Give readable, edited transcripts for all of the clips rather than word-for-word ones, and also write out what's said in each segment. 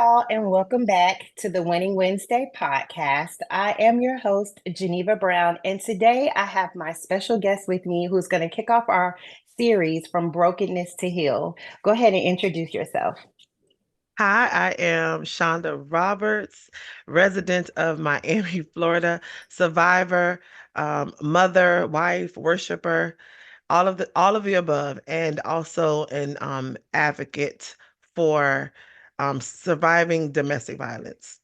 y'all, and welcome back to the Winning Wednesday podcast. I am your host, Geneva Brown, and today I have my special guest with me who's going to kick off our series from Brokenness to Heal. Go ahead and introduce yourself. Hi, I am Shanda Roberts, resident of Miami, Florida, survivor, mother, wife, worshiper, all of the above, and also an advocate for surviving domestic violence.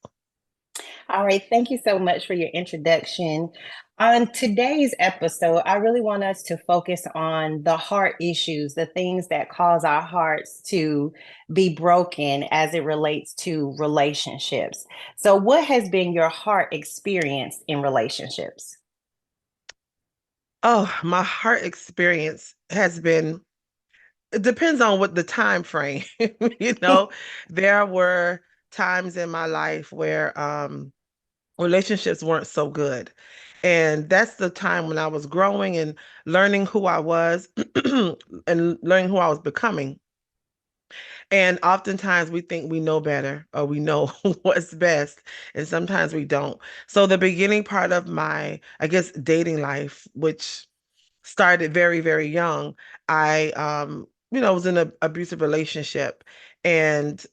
All right, thank you so much for your introduction. On today's episode, I really want us to focus on the heart issues, the things that cause our hearts to be broken as it relates to relationships. So, what has been your heart experience in relationships? Oh, my heart experience has been, it depends on what the time frame. You know, there were times in my life where relationships weren't so good. And that's the time when I was growing and learning who I was and learning who I was becoming. And oftentimes we think we know better or we know what's best, and sometimes we don't. So the beginning part of my, I guess, dating life, which started very, very young, I was in an abusive relationship. And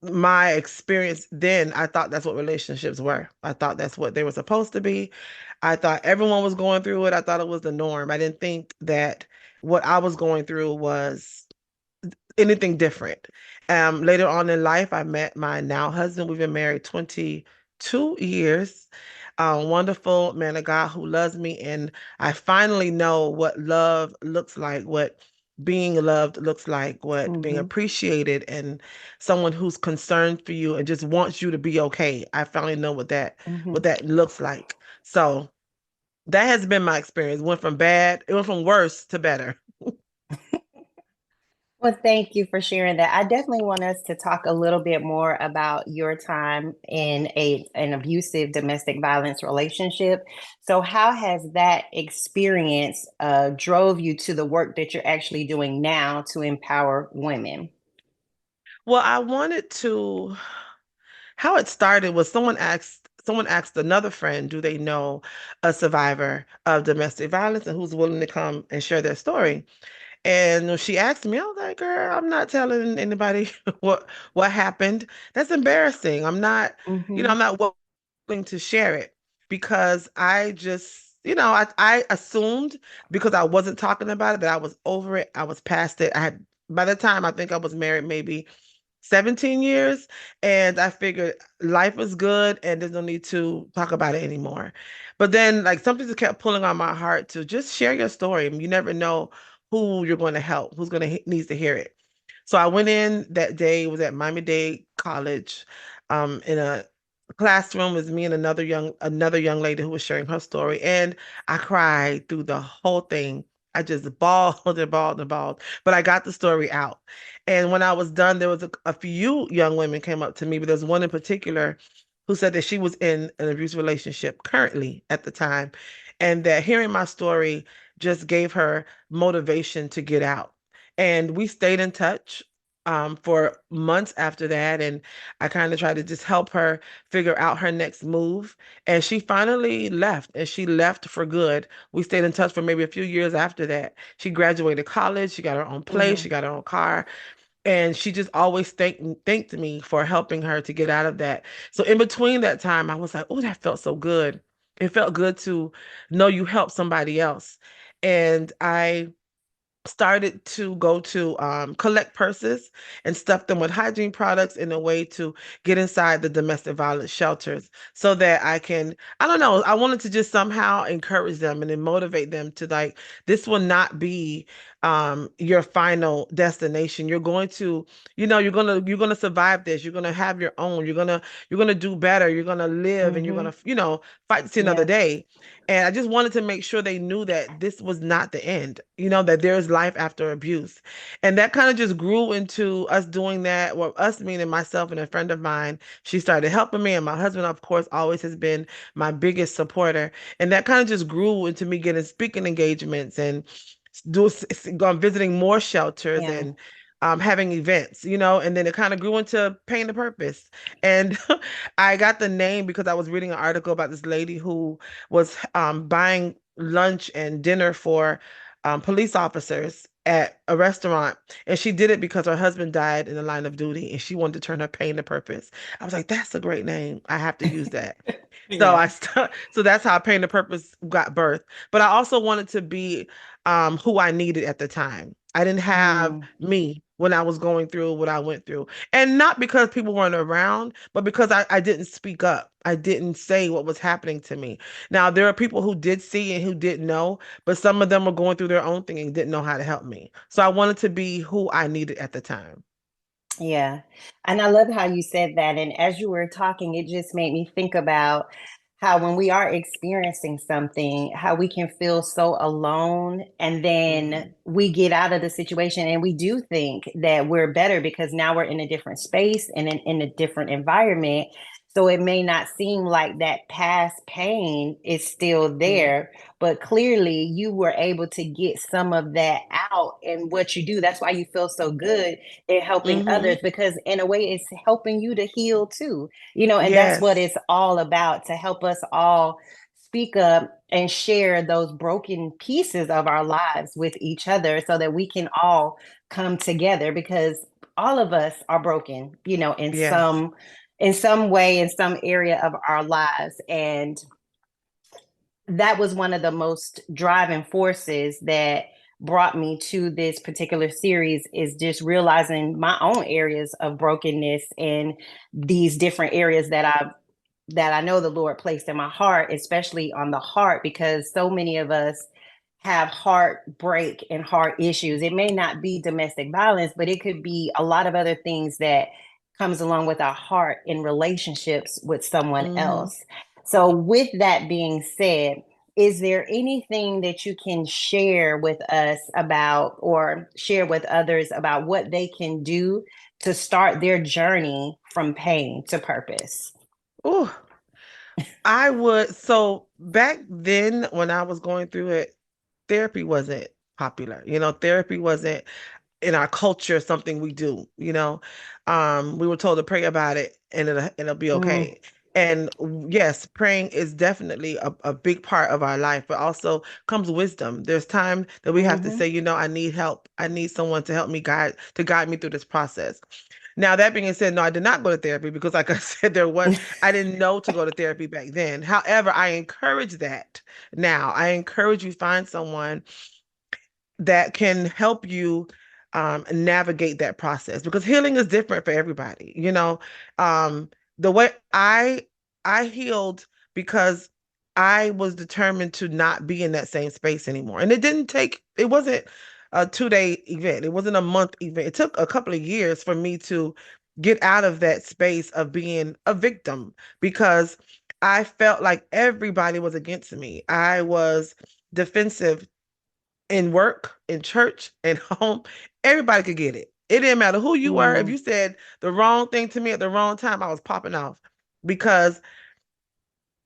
my experience then, I thought that's what relationships were. I thought that's what they were supposed to be. I thought everyone was going through it. I thought it was the norm. I didn't think that what I was going through was anything different. Later on in life, I met my now husband. We've been married 22 years. Wonderful man of God who loves me. And I finally know what love looks like, what being loved looks like, what being Hmm. appreciated, and someone who's concerned for you and just wants you to be okay. I finally know what Hmm. that looks like. So that has been my experience. It went from worse to better. Well, thank you for sharing that. I definitely want us to talk a little bit more about your time in an abusive domestic violence relationship. So, how has that experience drove you to the work that you're actually doing now to empower women? Well, I wanted to how it started was someone asked another friend, do they know a survivor of domestic violence and who's willing to come and share their story? And when she asked me, I was like, girl, I'm not telling anybody what happened. That's embarrassing. I'm Hmm. not willing to share it because I just, I assumed because I wasn't talking about it that I was over it. I was past it. By the time I think I was married, maybe 17 years, and I figured life is good and there's no need to talk about it anymore. But then like something just kept pulling on my heart to just share your story. You never know who you're going to help, who's going to needs to hear it. So I went in that day, was at Miami-Dade College, in a classroom was me and another young lady who was sharing her story. And I cried through the whole thing. I just bawled and bawled and bawled, but I got the story out. And when I was done, there was a few young women came up to me, but there's one in particular who said that she was in an abusive relationship currently at the time, and that hearing my story just gave her motivation to get out. And we stayed in touch for months after that. And I kind of tried to just help her figure out her next move. And she finally left, and she left for good. We stayed in touch for maybe a few years after that. She graduated college, she got her own place, she Hmm. got her own car, and she just always thanked me for helping her to get out of that. So in between that time, I was like, oh, that felt so good. It felt good to know you helped somebody else. And I started to go to collect purses and stuff them with hygiene products in a way to get inside the domestic violence shelters so that I don't know, I wanted to just somehow encourage them and then motivate them to like, this will not be your final destination. You're going to, you're going to survive this. You're going to have your own. You're going to do better. You're going to live and you're going Hmm. to, fight to see another Yeah. day. And I just wanted to make sure they knew that this was not the end, that there is life after abuse. And that kind of just grew into us doing that, or us, meaning myself and a friend of mine. She started helping me, and my husband, of course, always has been my biggest supporter. And that kind of just grew into me getting speaking engagements and going visiting more shelters Yeah. and having events, and then it kind of grew into Pain to Purpose. And I got the name because I was reading an article about this lady who was buying lunch and dinner for police officers at a restaurant. And she did it because her husband died in the line of duty and she wanted to turn her pain to purpose. I was like, that's a great name. I have to use that. So Yeah. so that's how Pain to Purpose got birth. But I also wanted to be who I needed at the time. I didn't have Mm, me when I was going through what I went through. And not because people weren't around, but because I didn't speak up. I didn't say what was happening to me. Now, there are people who did see and who didn't know, but some of them were going through their own thing and didn't know how to help me. So I wanted to be who I needed at the time. yeah. And I love how you said that. And as you were talking, it just made me think about how when we are experiencing something, how we can feel so alone. And then Mhm. we get out of the situation and we do think that we're better because now we're in a different space and in a different environment. So it may not seem like that past pain is still Mhm. there, but clearly you were able to get some of that out in what you do. That's why you feel so good in helping others, Mhm. because in a way it's helping you to heal too, and that's what Yes. it's all about, to help us all speak up and share those broken pieces of our lives with each other so that we can all come together, because all of us are broken, Yes. in some way, in some area of our lives. And that was one of the most driving forces that brought me to this particular series, is just realizing my own areas of brokenness and these different areas that I know the Lord placed in my heart, especially on the heart, because so many of us have heartbreak and heart issues. It may not be domestic violence, but it could be a lot of other things that comes along with our heart in relationships with someone Mhm. else. So with that being said, is there anything that you can share with us about, or share with others about, what they can do to start their journey from pain to purpose? Oh, I would. So back then, when I was going through it, therapy wasn't popular. Therapy wasn't in our culture something we do. We were told to pray about it and it'll be Mm, okay. And yes, praying is definitely a big part of our life, but also comes wisdom. There's time that we have to say, hmm I need help. I need someone to help me guide me through this process. Now, that being said, no, I did not go to therapy because, like I said, I didn't know to go to therapy back then. However, I encourage that now. I encourage you find someone that can help you navigate that process, because healing is different for everybody. The way I healed, because I was determined to not be in that same space anymore. And it wasn't a 2-day event. It wasn't a month event. It took a couple of years for me to get out of that space of being a victim, because I felt like everybody was against me. I was defensive in work, in church, in home. Everybody could get it. It didn't matter who you were. If mm, you said the wrong thing to me at the wrong time, I was popping off, because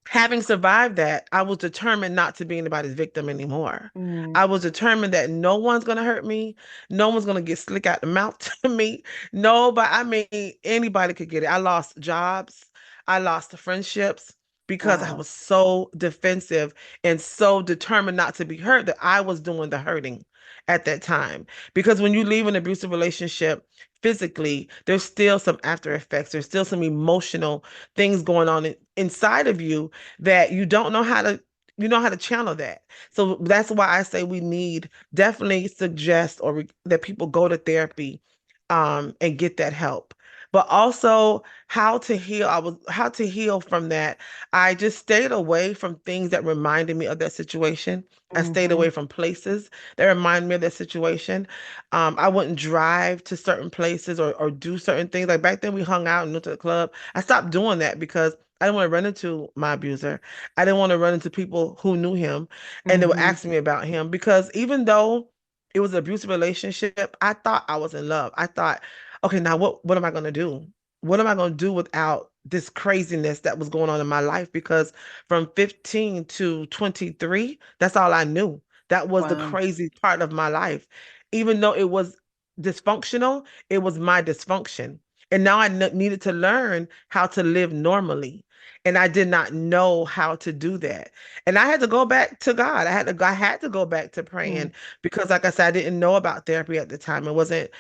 having survived that, I was determined not to be anybody's victim anymore. mm, I was determined that no one's going to hurt me. No one's going to get slick out the mouth to me. No, but I mean, anybody could get it. I lost jobs. I lost friendships because I wow. was so defensive and so determined not to be hurt that I was doing the hurting at that time. Because when you leave an abusive relationship physically, there's still some after effects. There's still some emotional things going on inside of you that you know how to channel that. So that's why I say we need definitely suggest that people go to therapy and get that help. But also how to heal from that. I just stayed away from things that reminded me of that situation. I stayed away hmm from places that remind me of that situation. I wouldn't drive to certain places or do certain things. Like back then we hung out and went to the club. I stopped doing that because I didn't want to run into my abuser. I didn't want to run into people who knew him and they would hmm ask me about him, because even though it was an abusive relationship, I thought I was in love. I thought, okay, now what am I gonna do? What am I gonna do without this craziness that was going on in my life? Because from 15 to 23, that's all I knew. That was the Wow. crazy part of my life. Even though it was dysfunctional, it was my dysfunction. And now needed to learn how to live normally. And I did not know how to do that. And I had to go back to God. I had to go back to Mm, praying because, like I said, I didn't know about therapy at the time. It wasn't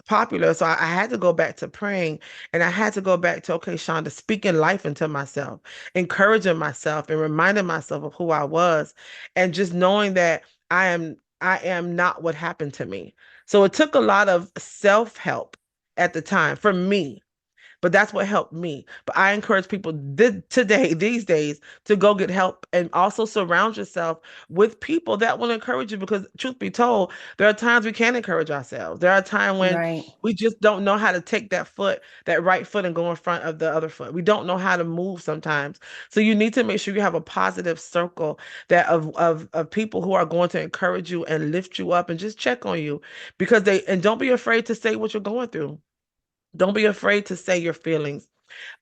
popular. So I had to go back to praying, and I had to go back to, okay, Shonda, speaking life into myself, encouraging myself and reminding myself of who I was, and just knowing that I am not what happened to me. So it took a lot of self-help at the time for me, but that's what helped me. But I encourage people today, these days, to go get help and also surround yourself with people that will encourage you. Because truth be told, there are times we can't encourage ourselves. There are times when right. we just don't know how to take that right foot and go in front of the other foot. We don't know how to move sometimes. So you need to make sure you have a positive circle that of people who are going to encourage you and lift you up and just check on you. Because and don't be afraid to say what you're going through. Don't be afraid to say your feelings.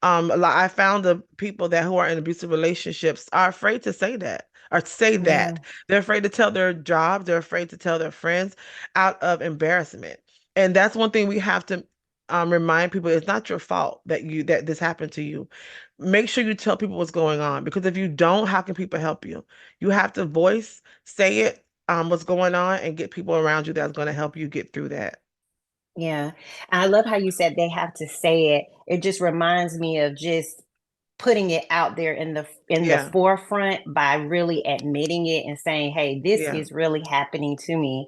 I found the people that who are in abusive relationships are afraid to say that or say Yeah. that. They're afraid to tell their jobs, they're afraid to tell their friends out of embarrassment. And that's one thing we have to remind people: it's not your fault that this happened to you. Make sure you tell people what's going on, because if you don't, how can people help you? You have to say it, what's going on, and get people around you that's going to help you get through that. Yeah. And I love how you said they have to say it. It just reminds me of just putting it out there in the Yeah, forefront by really admitting it and saying, "Hey, this yeah. is really happening to me."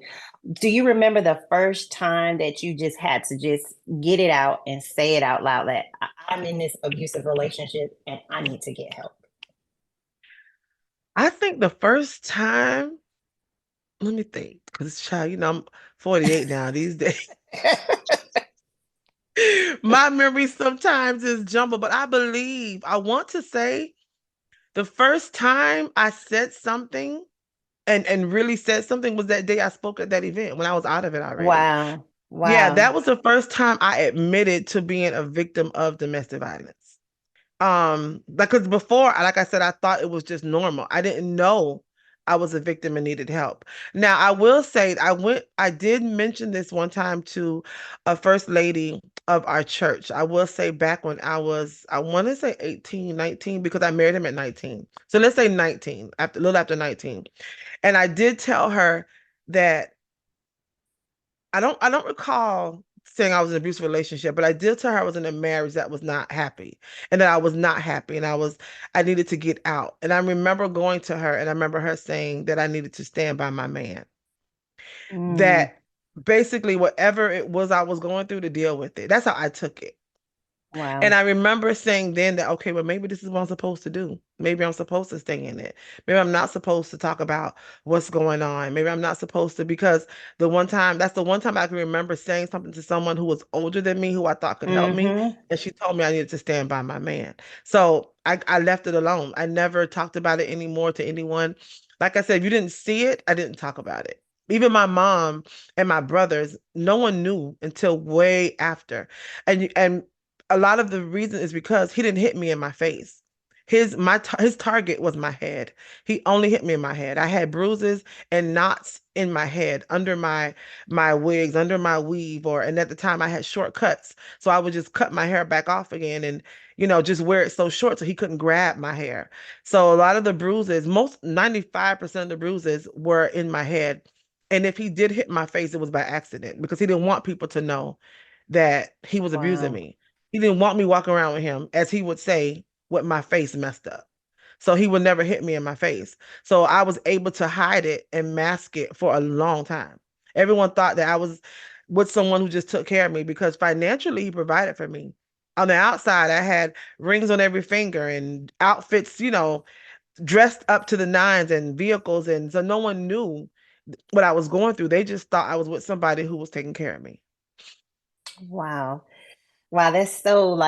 Do you remember the first time that you just had to just get it out and say it out loud that I'm in this abusive relationship and I need to get help? I think the first time, let me think, because child, I'm 48 now these days. My memory sometimes is jumbled, but I want to say the first time I said something and really said something was that day I spoke at that event when I was out of it already. Wow. Yeah, Wow. that was the first time I admitted to being a victim of domestic violence. Because before, like I said, I thought it was just normal. I didn't know I was a victim and needed help. Now I will say I did mention this one time to a first lady of our church. I will say back when I want to say 18, 19, because I married him at 19. So let's say 19, after a little after 19. And I did tell her that I don't recall saying I was in an abusive relationship, but I did tell her I was in a marriage that was not happy, and that I was not happy, and I needed to get out. And I remember going to her, and I remember her saying that I needed to stand by my man. Mm, That basically whatever it was I was going through, to deal with it. That's how I took it. And wow. I remember saying then that, okay, well, maybe this is what I'm supposed to do. Maybe I'm supposed to stay in it. Maybe I'm not supposed to talk about what's going on. Maybe I'm not supposed to, because that's the one time I can remember saying something to someone who was older than me, who I thought could help me. Mm-hmm. And she told me I needed to stand by my man. So I left it alone. I never talked about it anymore to anyone. Like I said, if you didn't see it, I didn't talk about it. Even my mom and my brothers, no one knew until way after. And a lot of the reason is because he didn't hit me in my face. His target was my head. He only hit me in my head. I had bruises and knots in my head, under my wigs, under my weave, and at the time I had short cuts. So I would just cut my hair back off again, and just wear it so short so he couldn't grab my hair. So a lot of the bruises, most 95% of the bruises were in my head. And if he did hit my face, it was by accident, because he didn't want people to know that he was abusing Wow. me. He didn't want me walking around with him, as he would say, with my face messed up. So he would never hit me in my face. So I was able to hide it and mask it for a long time. Everyone thought that I was with someone who just took care of me, because financially he provided for me. On the outside, I had rings on every finger and outfits, dressed up to the nines, and vehicles. And so no one knew what I was going through. They just thought I was with somebody who was taking care of me. Wow. Wow. That's so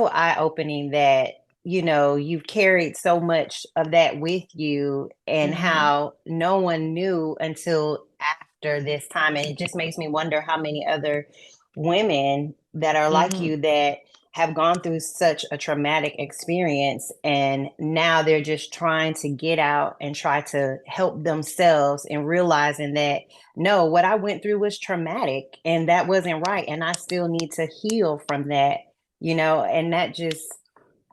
eye-opening that, you've carried so much of that with you and Hmm. how no one knew until after this time. And it just makes me wonder how many other women that are like Hmm. you that have gone through such a traumatic experience, and now they're just trying to get out and try to help themselves, and realizing that no, what I went through was traumatic and that wasn't right, and I still need to heal from that, and that just,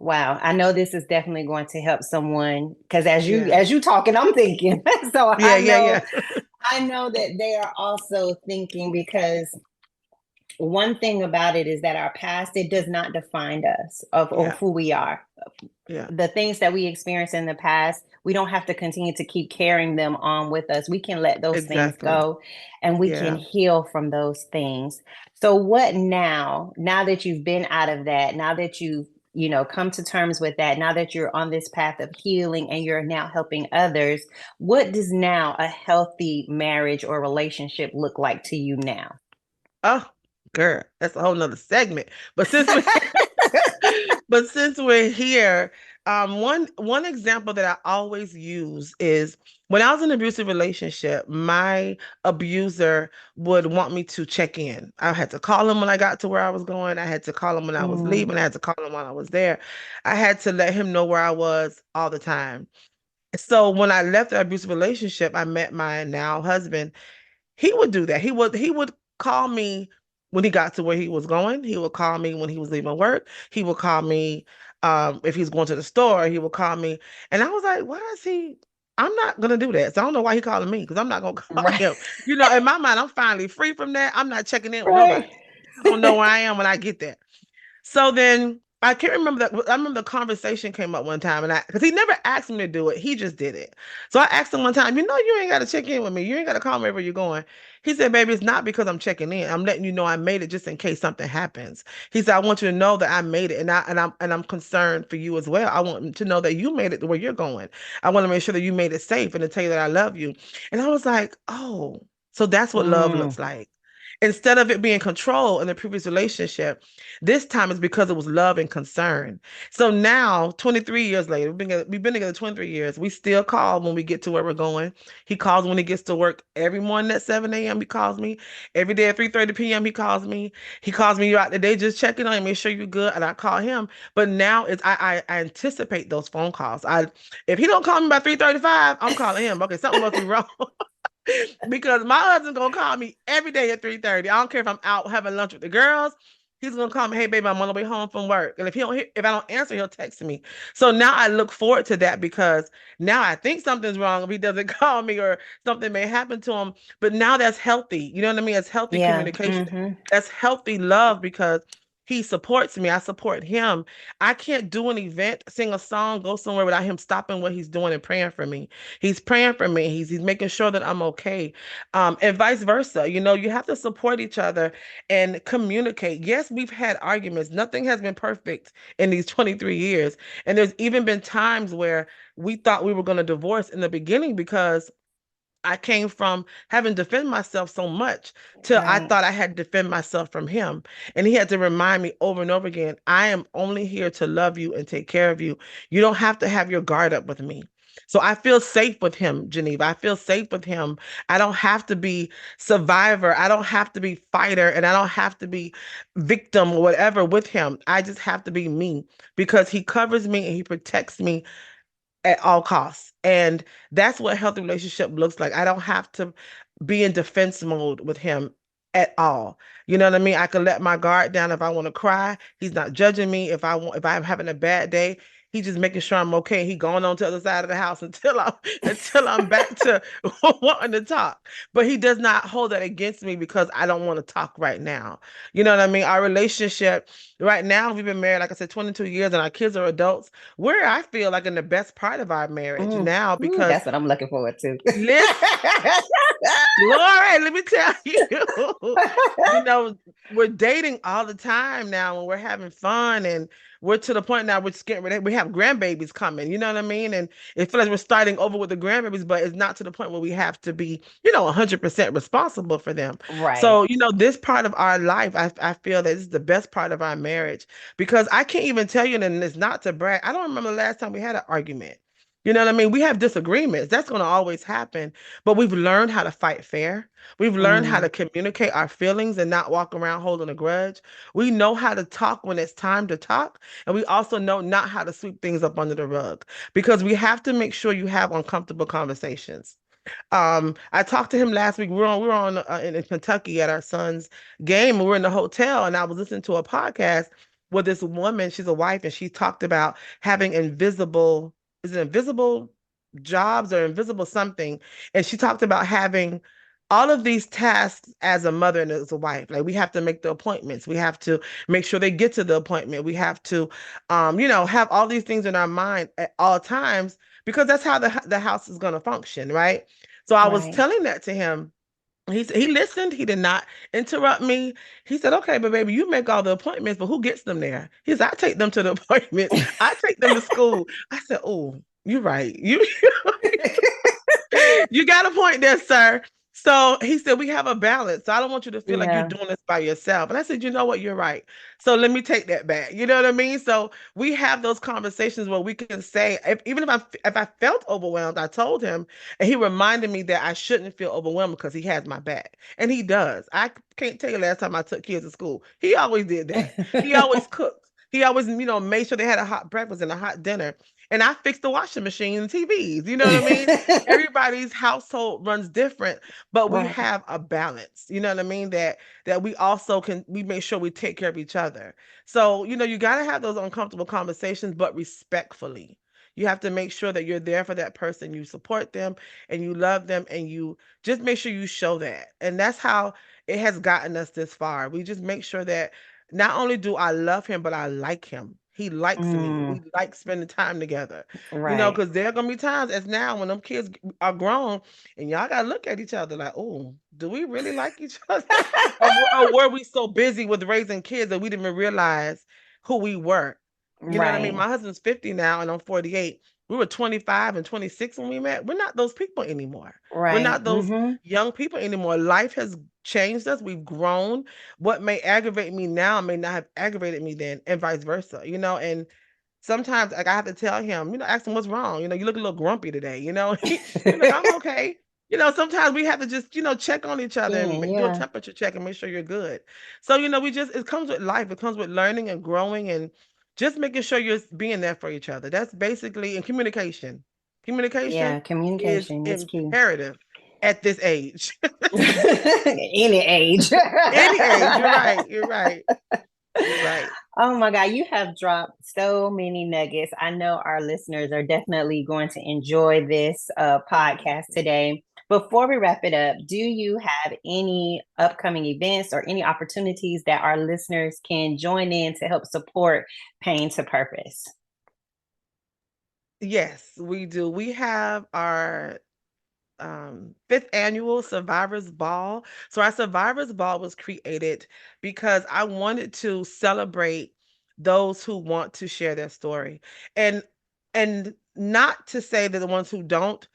wow, I know this is definitely going to help someone, because as you Yeah. as you talking, I'm thinking. So Yeah, yeah, yeah. I know that they are also thinking, because one thing about it is that our past, it does not define us of Yeah. who we are. Yeah. The things that we experienced in the past, we don't have to continue to keep carrying them on with us. We can let those things Exactly. go, and we can Yeah. heal from those things. So what now that you've been out of that, now that you've, come to terms with that, now that you're on this path of healing and you're now helping others, what does now a healthy marriage or relationship look like to you now? Oh, girl, that's a whole nother segment. But since we but since we're here, one example that I always use is when I was in an abusive relationship, my abuser would want me to check in. I had to call him when I got to where I was going. I had to call him when I was Mm, leaving. I had to call him when I was there. I had to let him know where I was all the time. So when I left the abusive relationship, I met my now husband. He would do that. He would call me when he got to where he was going. He would call me when he was leaving work. He would call me if he's going to the store. He would call me, and I was like, "Why is he?" I'm not gonna do that. So I don't know why he calling me because I'm not gonna call right. him. In my mind, I'm finally free from that. I'm not checking in with Right. nobody. I don't know where I am when I get there. So then I can't remember that. I remember the conversation came up one time, and because he never asked me to do it, he just did it. So I asked him one time, you ain't got to check in with me. You ain't got to call me wherever you're going. He said, baby, it's not because I'm checking in. I'm letting you know I made it just in case something happens. He said, I want you to know that I made it, and I'm concerned for you as well. I want to know that you made it to where you're going. I want to make sure that you made it safe and to tell you that I love you. And I was like, oh, so that's what love Mm, looks like. Instead of it being control in the previous relationship, this time it's because it was love and concern. So now, 23 years later, we've been together 23 years. We still call when we get to where we're going. He calls when he gets to work every morning at 7 a.m. He calls me. Every day at 3:30 p.m. He calls me. He calls me throughout the day, just checking on you, make sure you're good. And I call him. But now I anticipate those phone calls. If he don't call me by 3:35, I'm calling him. Okay, something must be wrong. Because my husband gonna call me every day at 3:30. I don't care if I'm out having lunch with the girls. He's gonna call me, hey baby, I'm on the way home from work. And if I don't answer, he'll text me. So now I look forward to that because now I think something's wrong if he doesn't call me or something may happen to him. But now that's healthy. You know what I mean? It's healthy yeah. communication. Hmm. That's healthy love because he supports me. I support him. I can't do an event, sing a song, go somewhere without him stopping what he's doing and praying for me. He's praying for me. He's making sure that I'm okay. And vice versa. You have to support each other and communicate. Yes, we've had arguments. Nothing has been perfect in these 23 years. And there's even been times where we thought we were going to divorce in the beginning because I came from having to defend myself so much till I Right. thought I had to defend myself from him. And he had to remind me over and over again, I am only here to love you and take care of you. You don't have to have your guard up with me. So I feel safe with him, Geneva. I feel safe with him. I don't have to be survivor. I don't have to be fighter and I don't have to be victim or whatever with him. I just have to be me because he covers me and he protects me at all costs. And that's what a healthy relationship looks like. I don't have to be in defense mode with him at all. You know what I mean? I can let my guard down if I want to cry. He's not judging me if I'm having a bad day. He's just making sure I'm okay. He going on to the other side of the house until I'm back to wanting to talk. But he does not hold that against me because I don't want to talk right now. You know what I mean? Our relationship right now, we've been married, like I said, 22 years, and our kids are adults. We're, I feel like, in the best part of our marriage Mm. now Ooh, because that's what I'm looking forward to. listen, Glory, let me tell you, you know, we're dating all the time now and we're having fun and we're to the point now we're just getting ready. We have grandbabies coming, you know what I mean? And it feels like we're starting over with the grandbabies, but it's not to the point where we have to be, 100% responsible for them. Right. So, this part of our life, I feel that this is the best part of our marriage because I can't even tell you, and it's not to brag. I don't remember the last time we had an argument. You know what I mean? We have disagreements. That's going to always happen. But we've learned how to fight fair. We've learned how to Mm, communicate our feelings and not walk around holding a grudge. We know how to talk when it's time to talk. And we also know not how to sweep things up under the rug because we have to make sure you have uncomfortable conversations. I talked to him last week. We were on in Kentucky at our son's game, and we're in the hotel, and I was listening to a podcast with this woman. She's a wife, and she talked about having invisible, is it invisible jobs or invisible something? And she talked about having all of these tasks as a mother and as a wife. Like we have to make the appointments. We have to make sure they get to the appointment. We have to, have all these things in our mind at all times because that's how the house is going to function, right? So I was right. telling that to him. He listened. He did not interrupt me. He said, "Okay, but baby, you make all the appointments, but who gets them there?" He said, "I take them to the appointments. I take them to school." I said, "Oh, you're right. You got a point there, sir." So he said, "We have a balance. So I don't want you to feel like you're Yeah. doing this by yourself." And I said, "You know what? You're right. So let me take that back." You know what I mean? So we have those conversations where we can say, even if I felt overwhelmed, I told him, and he reminded me that I shouldn't feel overwhelmed because he has my back. And he does. I can't tell you last time I took kids to school. He always did that. He always cooked. He always, made sure they had a hot breakfast and a hot dinner. And I fixed the washing machine and TVs. You know what I mean? Everybody's household runs different, but we Right. have a balance. You know what I mean? That we also can we make sure we take care of each other. So, you got to have those uncomfortable conversations, but respectfully. You have to make sure that you're there for that person, you support them and you love them and you just make sure you show that. And that's how it has gotten us this far. We just make sure that not only do I love him, but I like him. He likes me. Mm, We like spending time together. right. Because there are gonna be times as now when them kids are grown and y'all gotta look at each other like, oh, do we really like each other? Or were we so busy with raising kids that we didn't even realize who we were? You know what I mean? Right. My husband's 50 now and I'm 48. We were 25 and 26 when we met. We're not those people anymore. We're Right. not those Mm-hmm. young people anymore. Life has changed us. We've grown. What may aggravate me now may not have aggravated me then, and vice versa, and sometimes like I have to tell him, ask him what's wrong. You look a little grumpy today. He's like, I'm okay. Sometimes we have to just, check on each other and Skin, do a yeah. temperature check and make sure you're good. So, it comes with life. It comes with learning and growing and just making sure you're being there for each other. That's basically in communication. Communication Yeah. is Communication is key. imperative at this age. Any age. Any age. You're right. You're right. You're right. Oh my God, you have dropped so many nuggets. I know our listeners are definitely going to enjoy this podcast today. Before we wrap it up, do you have any upcoming events or any opportunities that our listeners can join in to help support Pain to Purpose? Yes, we do. We have our fifth annual Survivors Ball. So our Survivors Ball was created because I wanted to celebrate those who want to share their story, and not to say that the ones who don't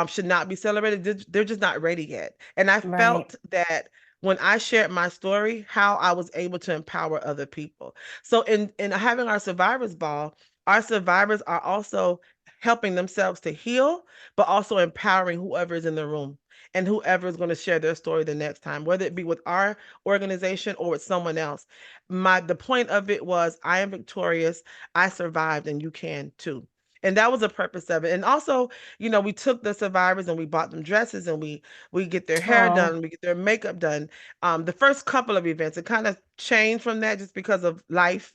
should not be celebrated. They're just not ready yet. And I Right. felt that when I shared my story, how I was able to empower other people. So in having our Survivors Ball, our survivors are also helping themselves to heal but also empowering whoever is in the room and whoever is going to share their story the next time, whether it be with our organization or with someone else. The point of it was I am victorious, I survived, and you can too. And that was the purpose of it. And also, we took the survivors and we bought them dresses and we get their hair Oh, done, we get their makeup done. The first couple of events, it kind of changed from that just because of life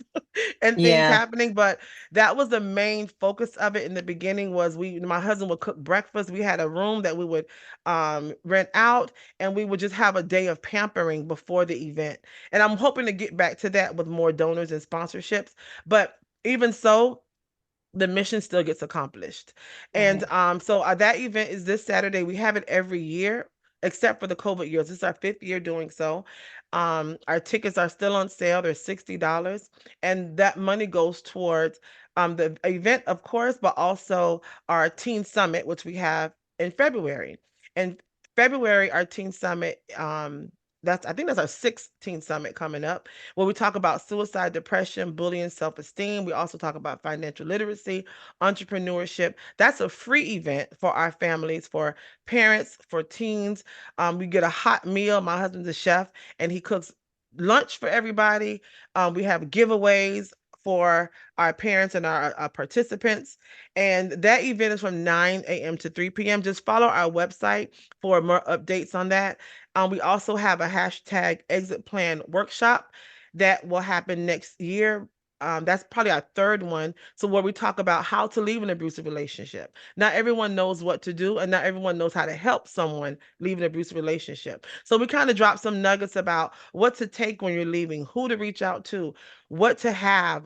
and things yeah. happening. But that was the main focus of it in the beginning was my husband would cook breakfast. We had a room that we would rent out and we would just have a day of pampering before the event. And I'm hoping to get back to that with more donors and sponsorships. But even so, the mission still gets accomplished. And Right. so that event is this Saturday. We have it every year, except for the COVID years. This is our fifth year doing so. Our tickets are still on sale. They're $60. And that money goes towards the event, of course, but also our Teen Summit, which we have in February. And February, our Teen Summit I think that's our 16th summit coming up, where we talk about suicide, depression, bullying, self-esteem. We also talk about financial literacy, entrepreneurship. That's a free event for our families, for parents, for teens. We get a hot meal. My husband's a chef, and he cooks lunch for everybody. We have giveaways for our parents and our participants. And that event is from 9 a.m. to 3 p.m. Just follow our website for more updates on that. We also have a hashtag exit plan workshop that will happen next year. That's probably our third one. So where we talk about how to leave an abusive relationship. Not everyone knows what to do, and not everyone knows how to help someone leave an abusive relationship. So we kind of drop some nuggets about what to take when you're leaving, who to reach out to, what to have.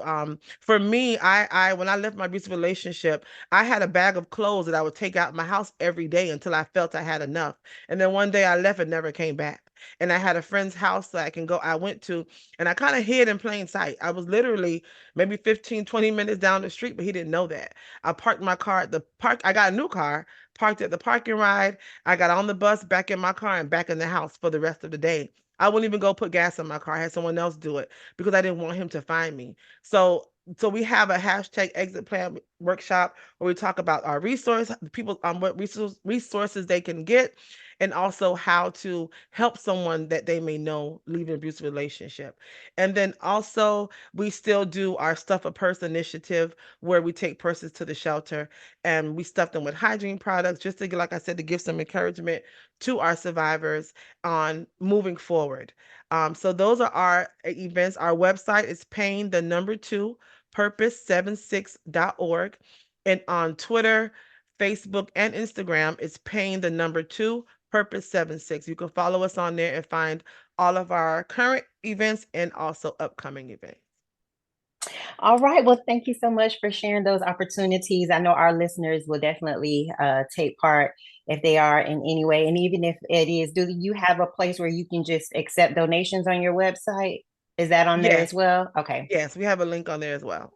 For me, I when I left my abusive relationship, I had a bag of clothes that I would take out of my house every day until I felt I had enough. And then one day I left and never came back. And I had a friend's house that I went to, and I kind of hid in plain sight. I was literally maybe 15, 20 minutes down the street, but he didn't know that. I parked my car at the park. I got a new car, parked at the parking ride. I got on the bus, back in my car, and back in the house for the rest of the day. I wouldn't even go put gas in my car. I had someone else do it because I didn't want him to find me. So we have a hashtag exit plan workshop where we talk about our resource, people what resources they can get, and also how to help someone that they may know leave an abusive relationship. And then also we still do our Stuff a Purse initiative where we take persons to the shelter and we stuff them with hygiene products just to, like I said, to give some encouragement to our survivors on moving forward. So those are our events. Our website is pain the number two purpose76.org. And on Twitter, Facebook, and Instagram, it's pain the number two purpose76. You can follow us on there and find all of our current events and also upcoming events. All right. Well, thank you so much for sharing those opportunities. I know our listeners will definitely take part if they are in any way. And even if it is, do you have a place where you can just accept donations on your website? Is that on there as Yes, well? Okay. yes, we have a link on there as well.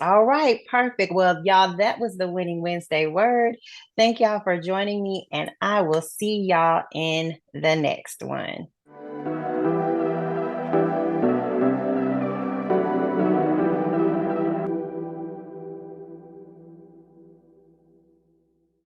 All right. Perfect. Well, y'all, that was the Winning Wednesday word. Thank y'all for joining me, and I will see y'all in the next one.